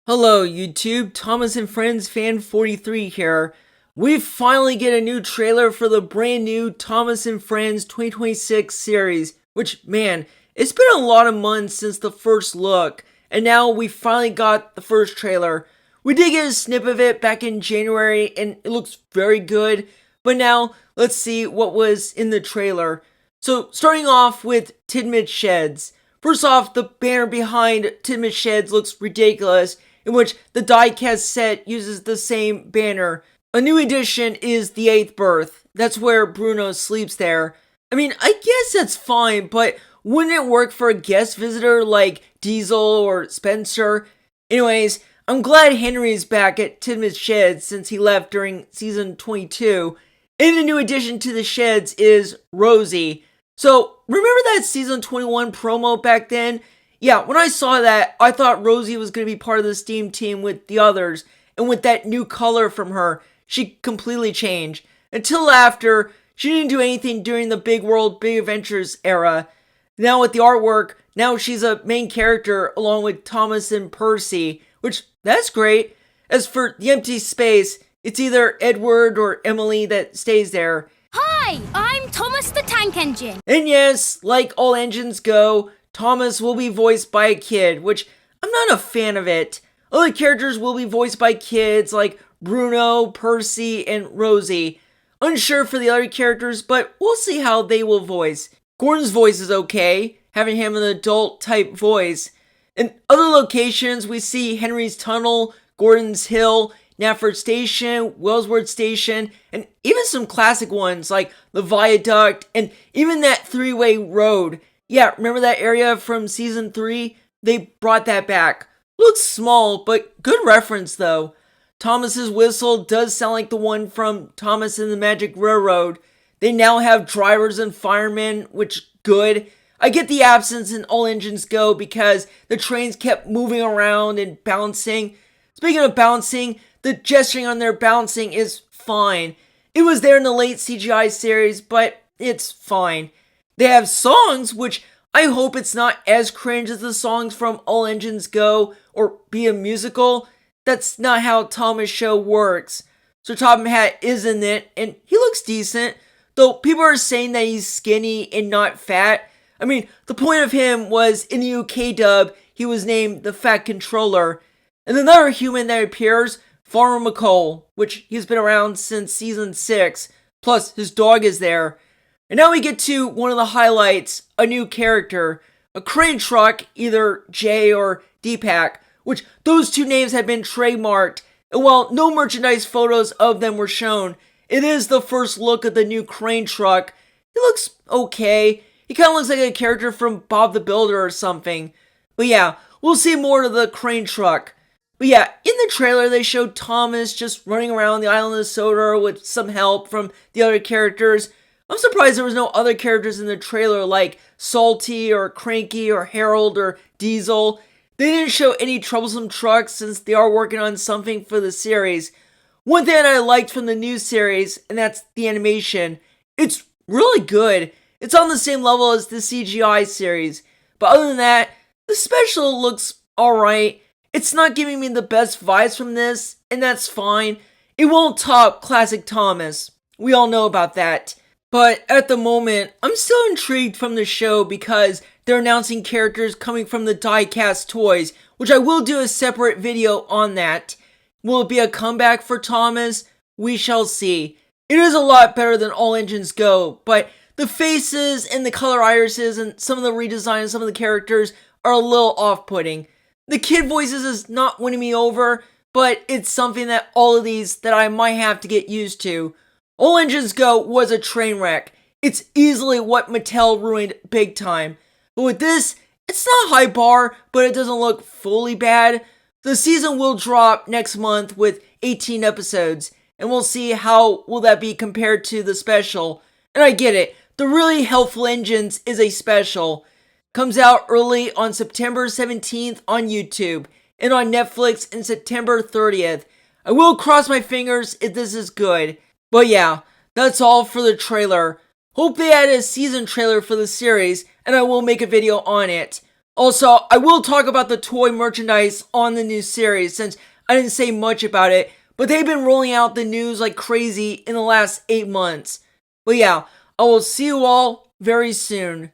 Hello YouTube, Thomas and Friends fan 43 here. We finally get a new trailer for the brand new Thomas and Friends 2026 series, which, man, it's been a lot of months since the first look, and now we finally got the first trailer. We did get a snip of it back in January, and it looks very good, but now let's see what was in the trailer. So, starting off with Tidmouth Sheds. First off, the banner behind Tidmouth Sheds looks ridiculous, in which the diecast set uses the same banner. A new addition is the 8th berth. That's where Bruno sleeps there. I mean, I guess that's fine, but wouldn't it work for a guest visitor like Diesel or Spencer? Anyways, I'm glad Henry's back at Tidmouth Sheds since he left during season 22. And a new addition to the Sheds is Rosie. So, remember that season 21 promo back then? Yeah, when I saw that, I thought Rosie was going to be part of the Steam team with the others, and with that new color from her, she completely changed. Until after, she didn't do anything during the Big World, Big Adventures era. Now with the artwork, now she's a main character along with Thomas and Percy, which, that's great. As for the empty space, it's either Edward or Emily that stays there. Hi, I'm Thomas the Tank Engine. And yes, like all engines go, Thomas will be voiced by a kid, which I'm not a fan of it. Other characters will be voiced by kids like Bruno, Percy, and Rosie. Unsure for the other characters, but we'll see how they will voice. Gordon's voice is okay, having him an adult type voice. In other locations, we see Henry's Tunnel, Gordon's Hill, Knapford Station, Wellsworth Station, and even some classic ones like the Viaduct and even that three-way road. Yeah, remember that area from season 3? They brought that back. Looks small, but good reference though. Thomas's whistle does sound like the one from Thomas and the Magic Railroad. They now have drivers and firemen, which good. I get the absence in All Engines Go because the trains kept moving around and bouncing. Speaking of bouncing, the gesturing on their bouncing is fine. It was there in the late CGI series, but it's fine. They have songs, which I hope it's not as cringe as the songs from All Engines Go or be a musical. That's not how Thomas' show works. Sir Topham Hatt is in it, and he looks decent, though people are saying that he's skinny and not fat. I mean, the point of him was in the UK dub, he was named the Fat Controller. And another human that appears, Farmer McCole, which he's been around since season 6, plus his dog is there. And now we get to one of the highlights, a new character, a crane truck, either Jay or Deepak, which those two names had been trademarked, and while no merchandise photos of them were shown, it is the first look of the new crane truck. He looks okay. He kind of looks like a character from Bob the Builder or something. But yeah, we'll see more of the crane truck. But yeah, in the trailer they showed Thomas just running around the island of Sodor with some help from the other characters. I'm surprised there was no other characters in the trailer like Salty or Cranky or Harold or Diesel. They didn't show any troublesome trucks since they are working on something for the series. One thing I liked from the new series, and that's the animation. It's really good. It's on the same level as the CGI series. But other than that, the special looks alright. It's not giving me the best vibes from this, and that's fine. It won't top Classic Thomas. We all know about that. But at the moment, I'm still intrigued from the show because they're announcing characters coming from the die-cast toys, which I will do a separate video on that. Will it be a comeback for Thomas? We shall see. It is a lot better than All Engines Go, but the faces and the color irises and some of the redesign of some of the characters are a little off-putting. The kid voices is not winning me over, but it's something that all of these that I might have to get used to. All Engines Go was a train wreck. It's easily what Mattel ruined big time. But with this, it's not a high bar, but it doesn't look fully bad. The season will drop next month with 18 episodes, and we'll see how will that be compared to the special. And I get it, the Really Helpful Engines is a special. Comes out early on September 17th on YouTube, and on Netflix in September 30th. I will cross my fingers if this is good. But yeah, that's all for the trailer. Hope they add a season trailer for the series, and I will make a video on it. Also, I will talk about the toy merchandise on the new series since I didn't say much about it, but they've been rolling out the news like crazy in the last 8 months. But yeah, I will see you all very soon.